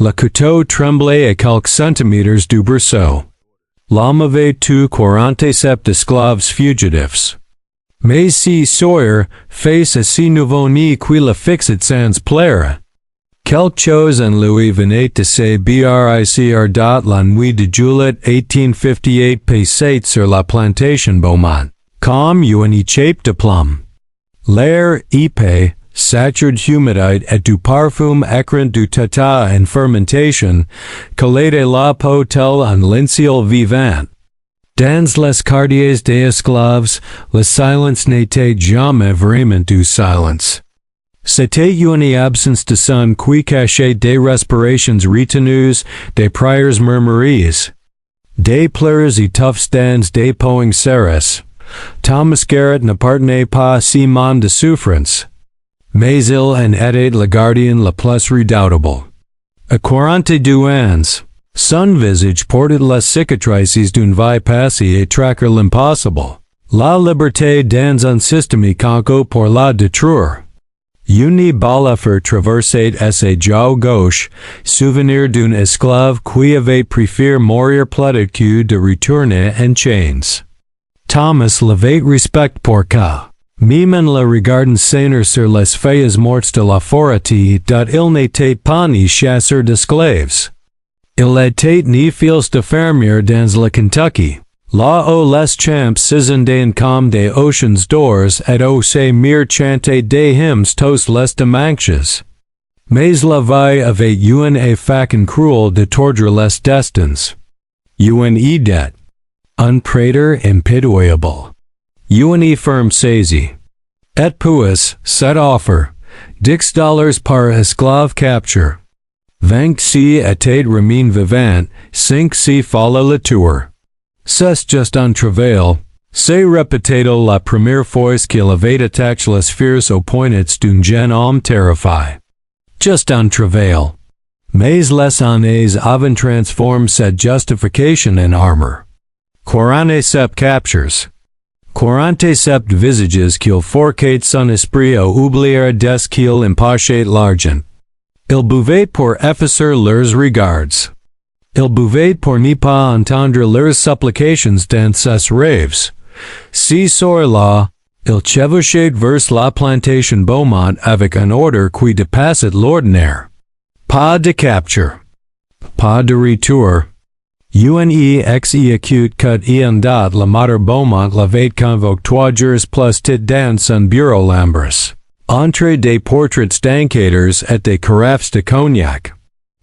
Le couteau tremblait à quelques centimètres du berceau. L'homme avait tu 47 esclaves fugitifs. Mais si Sawyer, face à si nouveau ni qui le fixait sans plaire. Quelque chose en lui venait de se bricr la nuit de juillet 1858 passait sur la plantation Beaumont, comme une chape de plomb. L'air épais, saturé d'humidité et du parfum écrin du tata en fermentation, collait la peau tel un linceul vivant. Dans les quartiers des esclaves, le silence n'était jamais vraiment du silence. C'était une absence de son qui cachait des respirations retenues, des prières murmuries, des pleurs étouffés dans des poings serres. Thomas Garrett n'appartenait pas à ce monde de souffrance. Mais il en était le gardien le plus redoutable. À 42 ans, son visage portait les cicatrices d'une vie passée et traquait l'impossible. La liberté dans un système conquis pour la détruire. Une balle traversait sa joue gauche, souvenir d'un esclave qui avait préféré mourir plutôt que de retourner en chains. Thomas l'avait respect pour ça. Même en le regardant saigner sur les feuilles mortes de la forêt, il n'était pas ni chasseur d'esclaves. Il était ni fils de fermier dans le Kentucky. Là où les champs s'isondaient comme des oceans d'ors et où ces murs chantaient des hymnes tous les dimanches. Mais la vie avait une façon cruelle de tordre les destins. Une idée. Un prêtre impitoyable. Une ferme saisie. Et puis, cette offre, $10 par esclave capture. 20 si était remin vivant, 5 si fallait le tuer. C'est juste un travail. C'est répété la première fois qu'il avait attaqué les fears au point d'un jeune homme terrifié. Juste un travail. Mais les années avant transformé cette justification en armor. 47 captures. 47 visages qu'il forçait son esprit à oublier dès qu'il empochait l'argent. Il buvait pour effacer leurs regards. Il buvait pour ne pas entendre leurs supplications dans ses rêves. Si soir-là, il chevauchait vers la plantation Beaumont avec un ordre qui dépassait l'ordinaire. Pas de capture. Pas de retour. Une exécute cut en date la mother Beaumont l'avait convoqué 3 jours plus tard dans son bureau Lambris. Entre des portraits d'enquêteurs et des carafes de cognac.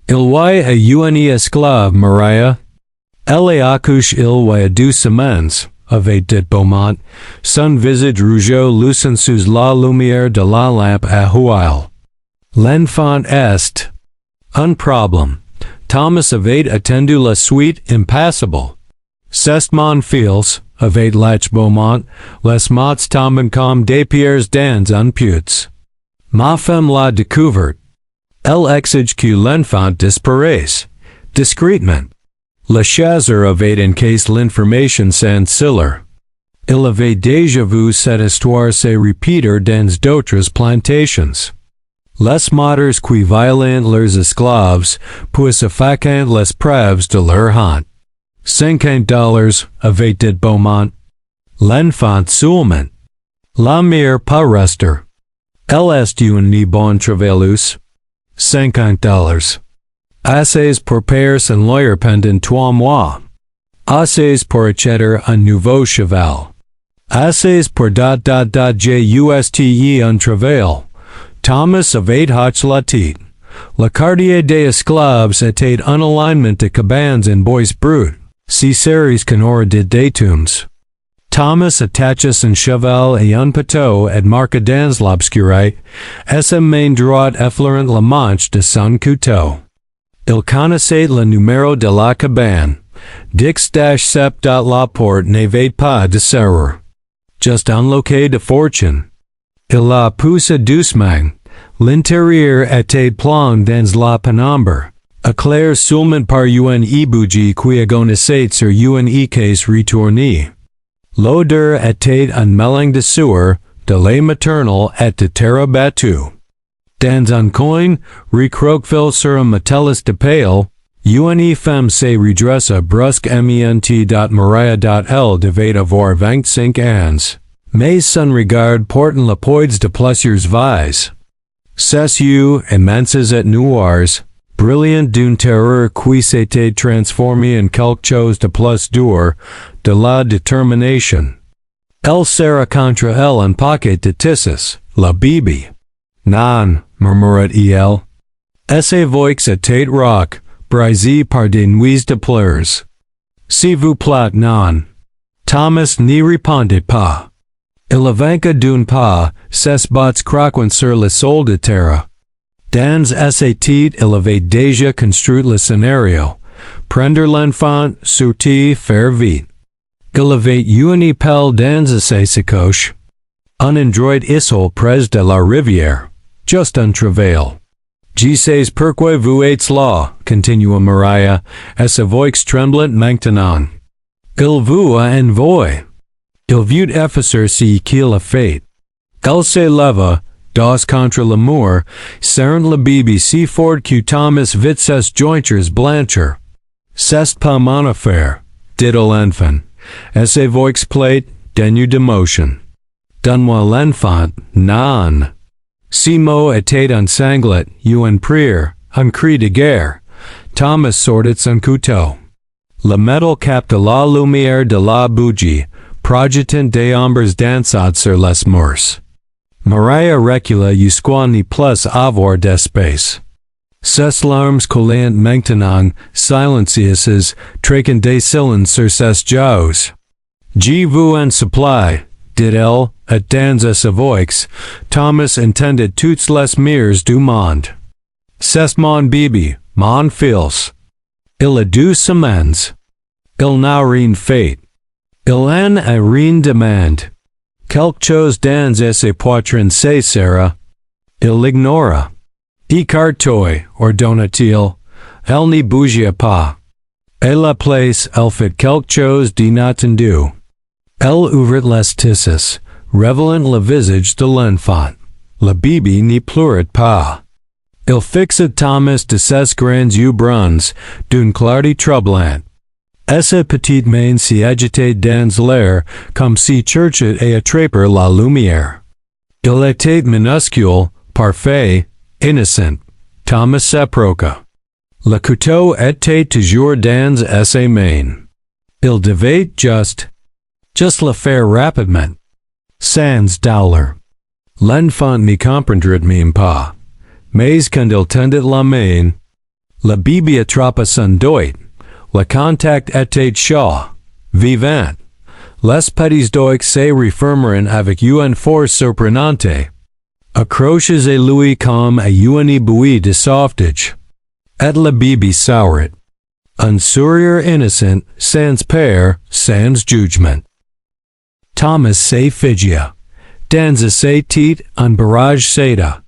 Il y a une esclave Maria. Elle est accouché il y a 2 semaines, avait dit Beaumont, son visage rougeau lucent sous la lumière de la lampe à huile. L'enfant est un problème. Thomas avait attendu la suite impassible. C'est mon fils, avait lâché Beaumont, les mots tombent comme des pierres dans un puits. Ma femme l'a découvert. Elle exige que l'enfant disparaisse. Discrètement. Le chasseur avait encaissé l'information sans ciller. Il avait déjà vu cette histoire se répéter dans d'autres plantations. Les moteurs qui violent leurs esclaves puis affectent les preuves de leur honte. $50, avait dit Beaumont. L'enfant seulement. La mère pas rester. Elle est une bonne travailleuse. $50. Assez pour payer son lawyer pendant 3 mois. Assez pour acheter un nouveau cheval. Assez pour juste un travail. Thomas avait hoché la tête. Le quartier des esclaves était un alignment de cabanes en bois brut. Si séries canora de détombs. Thomas attacha son cheval et un poteau et marqua dans l'obscurité, et sa main droite effleurant la manche de son couteau. Il connaissait le numéro de la cabane. Dix-7. La porte n'avait pas de serrure. Just un loquet de fortune. Il la poussa doucement. L'intérieur était plein dans la pénombre. Éclair seulement par une bougie qui agonissait sur une caisse retournée. L'odeur était un mélange de sueur, de lait maternel et de terre battue. Dans un coin, recroqueville sur un metellus de pale, une femme se redressa brusque ment.maria.l devait avoir 25 ans. Mais son regard portant la poids de plusieurs vies. Ses yeux, immenses et noirs, brillant d'une terreur qui s'était transformée en quelque chose de plus dur, de la détermination. Elle serra contre elle un paquet de tissus, la bébé. Non, murmura-t-il. Sa voix était rauque, brisée par des nuits de pleurs. S'il vous plaît, non. Thomas n'y répondait pas. Il avança d'un pas, ses bottes croquant sur le sol de terre. Dans sa tête, il avait déjà construit le scénario. Prendre l'enfant, sortir, faire vite. Il avait une pelle dans sa sacoche. Un endroit isole près de la rivière. Just un travail. Je sais pourquoi vous êtes là, continua Maria, sa voix tremblante maintenant. Il vous a envoyé. Il veut effacer ce qu'il a fait. Elle se leva, dos contre le mur, serrant la bébé si fort que Thomas vit ses jointures blanchir. C'est pas mon affaire, dit l'enfant. Sa voix plate, dénuée d'émotion. Donne-moi l'enfant, non. Ce mot était un sanglet, une prière, un cri de guerre. Thomas sortit son couteau. Le métal capta la lumière de la bougie, projetant des ombres dansant sur les murs. Maria recula jusqu'à ne plus avoir d'espace. Ses larmes coulant maintenant, silencieuses, traquant des cylindres sur ses joues. Je vous en supplie, dit-elle, et dans sa voix, Thomas entendait toutes les mires du monde. C'est mon bébé, mon fils. Il a 2 semaines. Il n'a rien fait. Il en a rien demandé. Quelque chose dans sa poitrine se serra. Il l'ignora. Écartoi, ordonna-t-il. Elle ne bougea pas. À la place, elle fit quelque chose d'inattendu. Elle ouvrit les tissus, révélant le visage de l'enfant. Le bébé ne pleurait pas. Il fixa Thomas de ses grands yeux bruns, d'une clarté troublante. Sa petite main s'y agitait dans l'air, comme si cherchait à attraper la lumière. Il était minuscule, parfait, innocent. Thomas s'approcha. Le couteau était toujours dans sa main. Il devait juste le faire rapidement. Sans douleur. L'enfant ne comprendrait même pas. Mais quand il tendit la main, le bébé attrapa son doigt. Le contact était chaud, vivant. Les petits doigts se refermèrent avec une force surprenante. Accrochés à lui comme à une bouée de sauvetage. Et le bébé sourit. Un sourire innocent, sans peur, sans jugement. Thomas se figea. Dans sa tête, un barrage céda.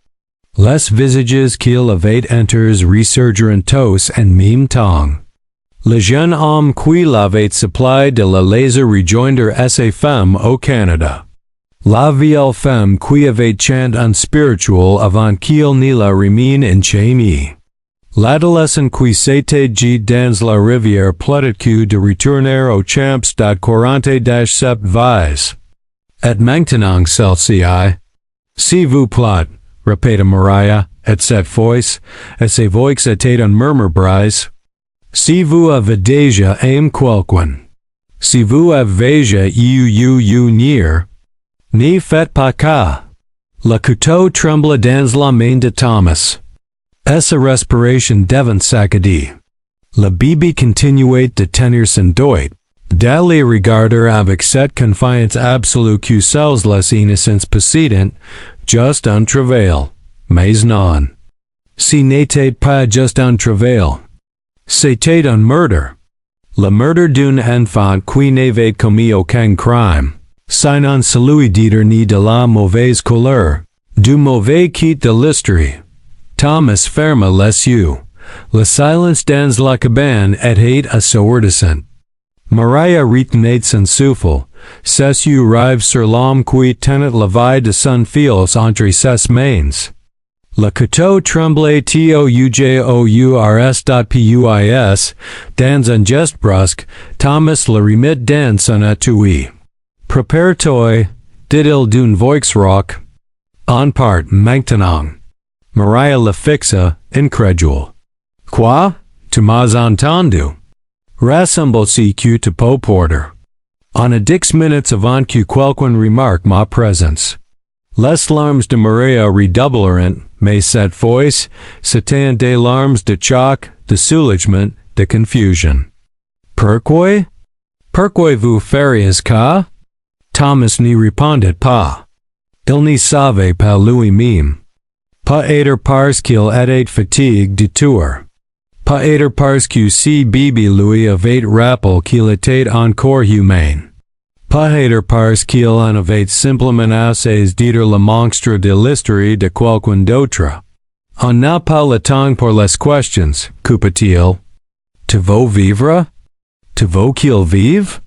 Les visages qu'il avait enters resurgirent tous en même temps. Le jeune homme qui l'avait supplié de la laser rejoindre à sa femme au Canada. La vieille femme qui avait chanté un spirituel avant qu'il ne la remine en jamais. L'adolescent qui s'était jeté dans la rivière plaitait de retourner au champs de cruauté-7 vies. Et maintenant celle-ci, si vous plaît, répéta Maria, et cette voix, et sa voix était un murmure brise. Si vous avez déjà aimé quelqu'un, si vous avez déjà eu nier, ne faites pas cas. Le couteau trembla dans la main de Thomas. Sa respiration devint saccadée. Le bébé continuait de tenir son doigt, d'aller regarder avec cette confiance absolue que seuls les innocents possédent, juste un travail, mais non. Ce n'était pas juste un travail. C'était un meurtre. Le meurtre d'un enfant qui n'avait commis aucun crime. Sinon celui d'éternier de la mauvaise couleur, du mauvais kit de l'histoire. Thomas ferma les yeux. Le silence dans la cabane était assourdissant. Maria retenait son souffle. Ses yeux rivent sur l'homme qui tenait la vie de son fils entre ses mains. Le couteau tremblait toujours.puis, dans un geste brusque, Thomas le remit dans son étui. Prépare-toi, dit-il d'une voix rauque. En part, maintenant. Maria le fixa, incrédule. Quoi? Tu m'as entendu? Rassemble-si que tu peux porter. En a 10 minutes avant que quelqu'un remarque ma présence. Les larmes de Maria redoublèrent, mais cette fois, c'étaient des larmes de choc, de soulagement, de confusion. Pourquoi? Pourquoi vous feriez ça? Thomas n'y répondait pas. Il n'y savait pas lui-même. Peut-être parce qu'il était fatigué de tuer. Peut-être parce que si bébé lui avait rappelé qu'il était encore humain. Peut-être parce qu'il en avait simplement assez d'être le monstre de l'histoire de quelqu'un d'autre. On n'a pas le temps pour les questions, coupa-t-il. Tu veux vivre? Tu veux qu'il vive?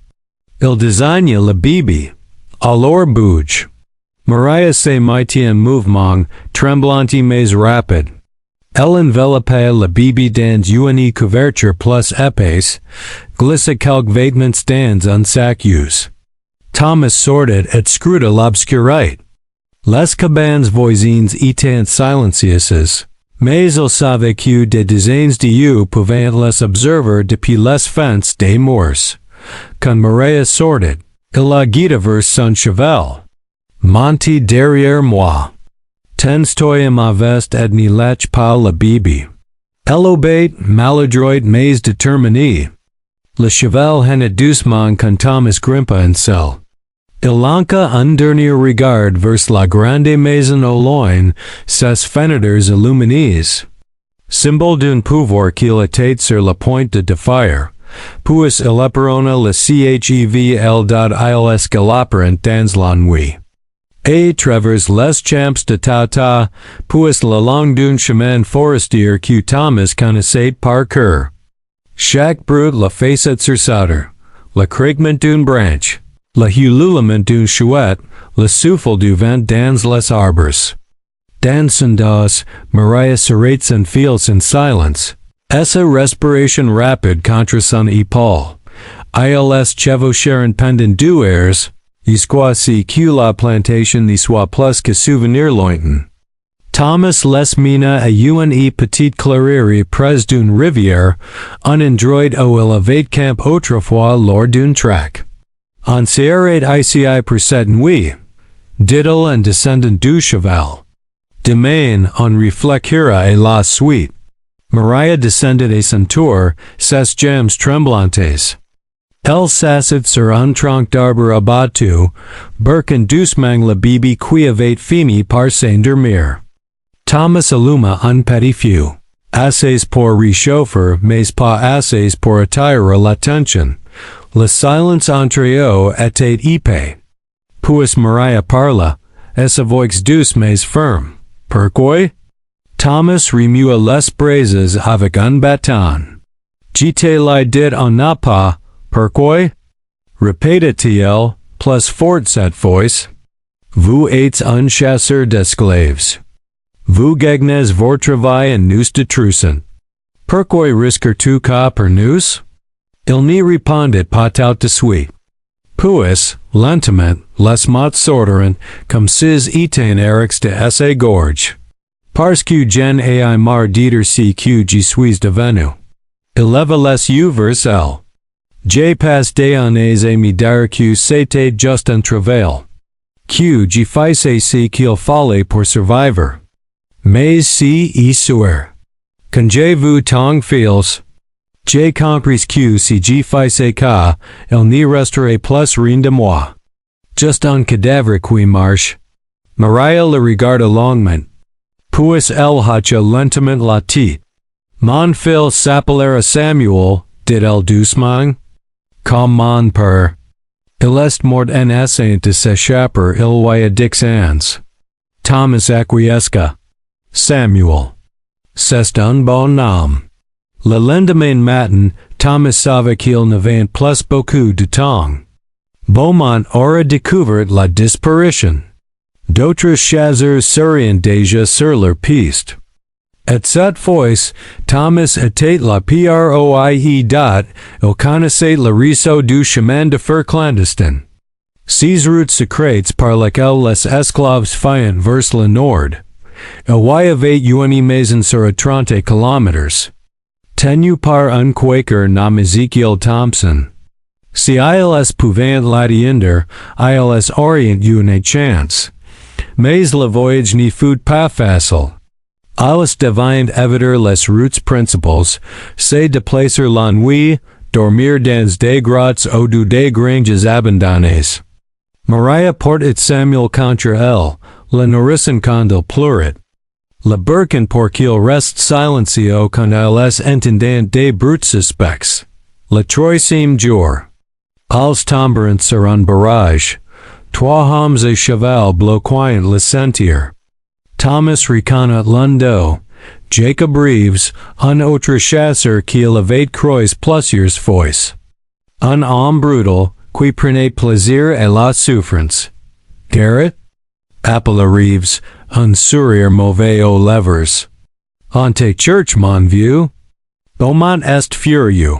Il désigne le bébé. Alors bouge. Maria se mettit en mouvement, tremblante mais rapide. Elle enveloppait le bébé dans une couverture plus épaisse, glissa quelques vêtements dans un sac usé. Thomas sortit et scruta l'obscurité. Les cabanes voisines étaient silencieuses, mais il savait que des dizaines d'yeux pouvaient les observer depuis les fenêtres des murs. Quand Maria sortit, il a guidé vers son cheval. Monte derrière moi. Tens-toi ma veste et ne lâche pas le bébé. Elle obéit, maladroite mais déterminée. Le cheval hennit doucement quand Thomas grimpa en selle. Il lança un dernier regard vers la grande maison au loin, ses fenêtres illuminées. Symbole d'un pouvoir qu'il était sur le point de défier. Puis il éperonna le chevl.ils escalaperant dans la nuit. Et traverse les champs de Tata, puis le long d'un chemin forestier que Thomas connaissait par cœur. Chaque bruit le faisait sursauter, le craquement d'une branche, le hululement d'une chouette, le souffle du vent dans les arbres. Dans son dos, Maria serrait son fils en silence, et sa respiration rapide contre son épaule. Ils chevauchèrent pendant 2 heures, jusqu'à ce que la plantation ne soit plus que souvenir lointain. Thomas les mena à une petite clairière près d'une rivière, un endroit où il avait camp autrefois lors d'un trek. On s'arrête ici pour cette nuit, dit-il en descendant du cheval. Demain, on réfléchira à la suite. Maria descendit à son tour, ses jambes tremblantes. Elle s'assit sur un tronc d'arbre abattu, berquant doucement le bébé qui avait fini par s'endormir. Thomas alluma un petit feu. Assez pour réchauffer, mais pas assez pour attirer l'attention. Le silence entre eux était épais. Puis Maria parla, et sa voix douce mais ferme. Pourquoi? Thomas remua les braises avec un bâton. J'étais là dit on n'a pas. Pourquoi? Répétait-il, plus fort cette voix. Vous êtes un chasseur d'esclaves. Vous gagnez votre travail en nous détruisant. Pourquoi risques-tu ça pour nous? Il n'y répondait pas tout de suite. Puis, lentement, les mots sortirent, comme s'ils étaient erics de sa gorge. Parce que j'en ai marre d'être si que j'y suis devenu. Il leva les yeux vers elle. J'ai passé des années à me dire que c'était juste un travail. Que j'ai fait ce qu'il fallait pour survivre. Mais si histoire. Quand j'ai vu ton fils, j'ai compris que si j'ai fait ce cas, il n'y resterait plus rien de moi. Juste un cadavre qui marche. Maria le regarda longuement. Puis elle hocha lentement la tête. Mon fils s'appellera Samuel, dit-elle doucement. Comme mon père. Il est mort en essayant de s'échapper il y a 10 ans. Thomas acquiesça. Samuel. C'est un bon nom. Le lendemain matin, Thomas savait qu'il n'avait plus beaucoup de temps. Beaumont aurait découvert la disparition. D'autres chasseurs seraient déjà sur leur piste. At cette fois, Thomas était la proie dot, il connaissait le réseau du chemin de fer clandestin. Ces routes secrètes par lesquelles les esclaves fuient vers le nord. Il y avait une maison sur 30 kilomètres. Tenue par un Quaker nommé Ezekiel Thompson. Si ils pouvaient l'atteindre, ils auraient une chance. Mais le voyage n'y fut pas facile. Ils devaient éviter les routes principales, se déplacer la nuit, dormir dans des grottes ou des granges abandonnées. Maria portait Samuel contre elle, le nourrisson quand il pleurait. Le Birkin pour qu'il reste silencieux quand ils entendent des bruits suspects. Le troisième jour. Ils tombèrent sur un barrage. 3 hommes et cheval bloquaient le sentier. Thomas reconnut l'un d'eux, Jacob Reeves, un autre chasseur qui avait croisé plusieurs fois. Un homme brutal, qui prenait plaisir à la souffrance. Garrett? Appela Reeves, un sourire mauvais aux lèvres. Ante church, mon vieux. Beaumont est furieux.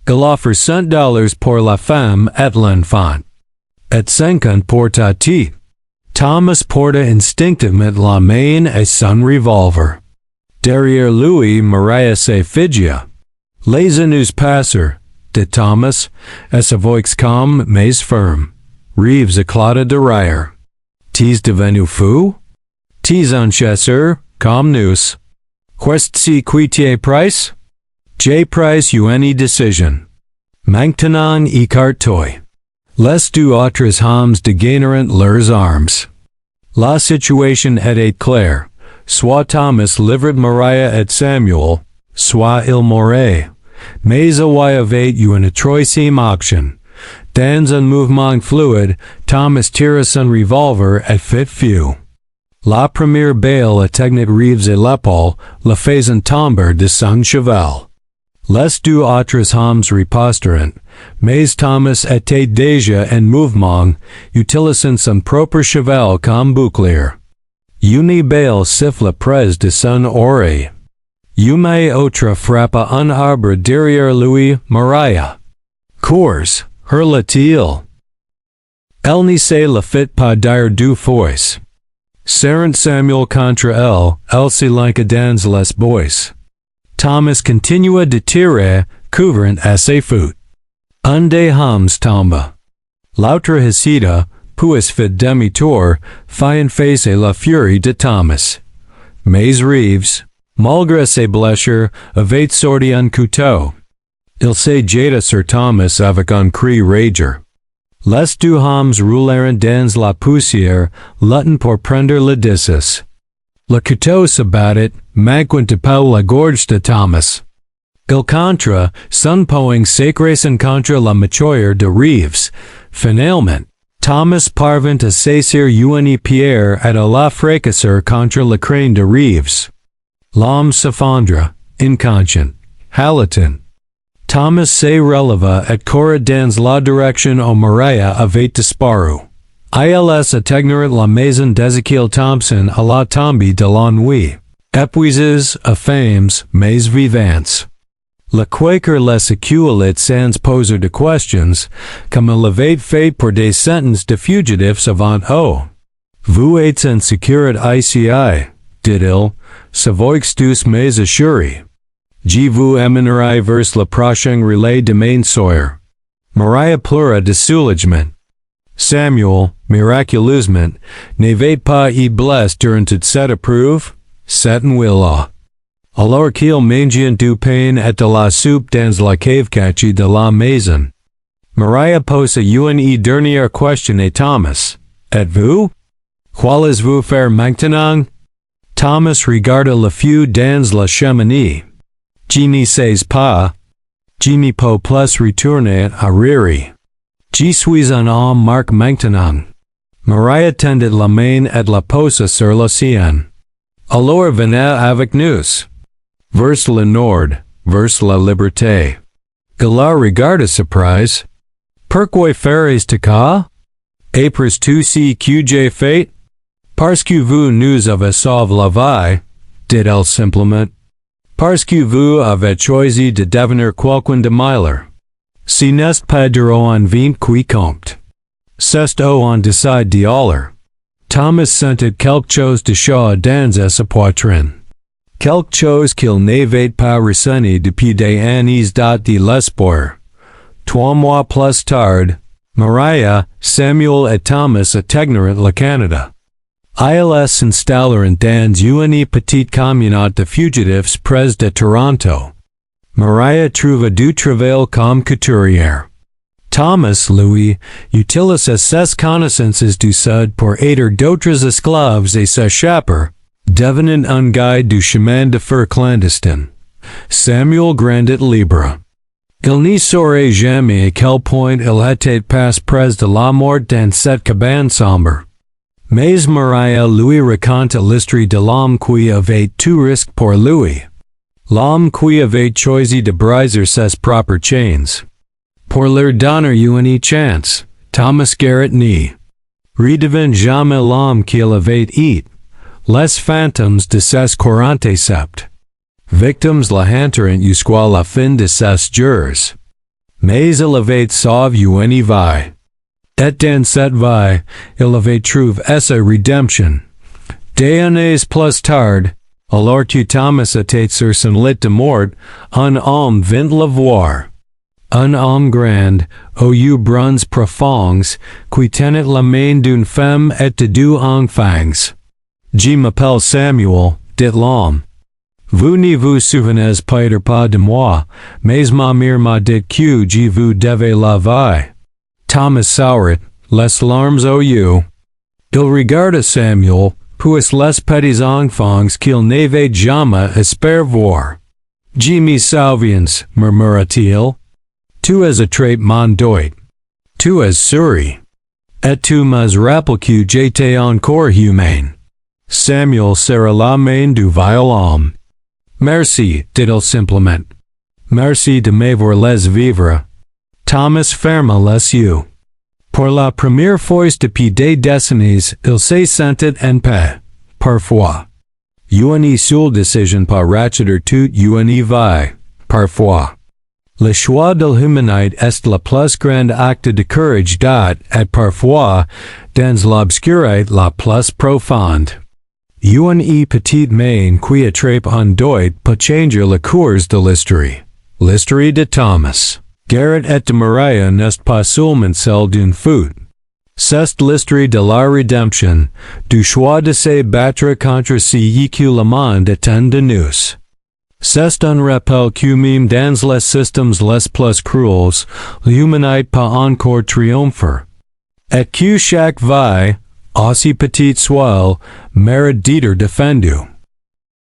Il offre $100 pour la femme et l'enfant. Et 50 pour Tati. Thomas porta instinctivement la main à son revolver. Derrière lui, Maria se figia. Les années passèrent, dit Thomas, à sa voix calme mais ferme. Reeves éclata de rire. T'es devenu fou? T'es un chasseur, comme nous. Qu'est-ce qui t'y price? J'ai pris une décision. Maintenant écarte-toi. Les deux autres hommes dégainèrent leurs armes. La situation était claire. Soit Thomas livrait Maria et Samuel, soit il mourait. Mais il y avait une troisième option. Dans un mouvement fluide, Thomas tira son revolver et fit feu. La première balle atteignit Reeves à l'épaule, le faisant tomber de son cheval. Les deux autres hommes ripostèrent, mais Thomas était déjà en mouvement, utilisant son propre cheval comme bouclier. Une balle siffla près de son oreille. Une autre frappa un arbre derrière lui, Maria. Cours, hurla-t-il. Elle ne se le fit pas dire deux fois. Serrant Samuel contre elle se lança dans les bois. Thomas continua de tirer, couvrant à ses foot. Un des hommes tomba. L'autre hésita, puis fit demi-tour, faisant face à la furie de Thomas. Mais Reeves, malgré ses blessures, avait sorti un couteau. Il se jeta sur Thomas avec un cri rageant. Les deux hommes roulèrent dans la poussière, luttant pour prendre le décis. Le couteau s'abattit, manquant de pas la gorge de Thomas. Il contra, son poing s'écrasant contre la mâchoire de Reeves. Finalement, Thomas parvint à saisir une pierre et à la fracasser contre le crâne de Reeves. L'homme s'effondra, inconscient, haletant. Thomas se releva et courut dans la direction où Maria avait disparu. Ils atteignirent la maison d'Ezekiel Thompson à la tombée de la nuit. Épuisés, affamés, mais vivants. Le Quaker les accueillit sans poser de questions, comme il avait fait pour des centaines de fugitifs avant eux. Vous êtes en sécurité ici, dit-il, sa voix douce mais assurée. Je vous emmènerai vers le prochain relais demain soir. Maria pleura de soulagement. Samuel, miraculeusement, n'avait pas été blessé durant toute cette épreuve, c'est un là. Alors qu'il mangeait du pain et de la soupe dans la cave cachée de la maison. Maria posa une dernière question à Thomas. Êtes-vous? Qu'allez-vous faire maintenant? Thomas regarda le feu dans la cheminée. Je ne sais pas. Je ne peux plus retourner à rire. Je suis un homme marque maintenant. Maria tendit la main et la posa sur la sienne. Alors venez avec nous. Vers le nord, vers la liberté. Il la regarda surprise. Pourquoi ferais-tu cas? Après tout ce que j'ai fait? Parce que vous nous avez sauvé la vie, dit-elle simplement. Parce que vous avez choisi de devenir quelqu'un de meilleur. Si n'est pas duro en vint qui compte. C'est au on décide d'y aller. Thomas sentait quelque chose de chaud dans sa poitrine. Quelque chose qu'il n'avait pas ressenti depuis des années date de l'espoir. 3 mois plus tard, Maria, Samuel et Thomas atteignirent le Canada. Ils s'installèrent dans une petite communauté de fugitifs près de Toronto. Maria trouva du travail comme couturière. Thomas, lui, utilisa ses connaissances du Sud pour aider d'autres esclaves et s'échapper, devenant un guide du chemin de fer clandestin. Samuel grandit libre. Il n'y saurait jamais à quel point il était pas près de la mort dans cette cabane sombre. Mais Maria lui raconte l'histoire de l'homme qui avait tout risqué pour lui. L'homme qui avait choisi de briser ses propres chains. Pour leur donner une chance, Thomas Garrett n'y redevint jamais l'homme qu'il avait été. Les fantômes de ses 47 victimes la hanteront jusqu'à la fin de ses jours. Mais il avait sauvé une vie. Et dans cette vie, il avait trouvé sa rédemption. Des années plus tard, alors que Thomas était sur son lit de mort, un homme vint le voir. Un homme grand, aux yeux bruns profonds, qui tenait la main d'une femme et de 2 enfants. Je m'appelle Samuel, dit l'homme. Vous ne vous souvenez pas de moi, mais ma mère m'a dit que je vous devais la vie. Thomas sourit, les larmes aux yeux. Il regarda Samuel, puis les petits enfants qu'il n'avait jamais espéré voir. Je me souviens, murmura-t-il. Tu es très mondoit. Tu es souris. Et tu m'as rappelé que j'étais encore humain. Samuel serra la main du vieil homme. Merci, dit-il simplement. Merci de m'avoir laissé vivre. Thomas ferma les yeux. Pour la première fois depuis des décennies, il se sentait en paix. Parfois. Une seule décision peut racheter toute une vie. Parfois. Le choix de l'humanité est le plus grand acte de courage dont, et parfois, dans l'obscurité la plus profonde. Une petite main qui attrape un doigt peut changer le cours de l'histoire. L'histoire de Thomas Garrett et de Maria n'est pas seulement celle d'une fuite. C'est l'histoire de la rédemption, du choix de se battre contre ce que le monde attend de nous. C'est un rappel que même dans les systèmes les plus cruels, l'humanité peut encore triompher. Et que chaque vie, aussi petite soit, mérite d'être défendue.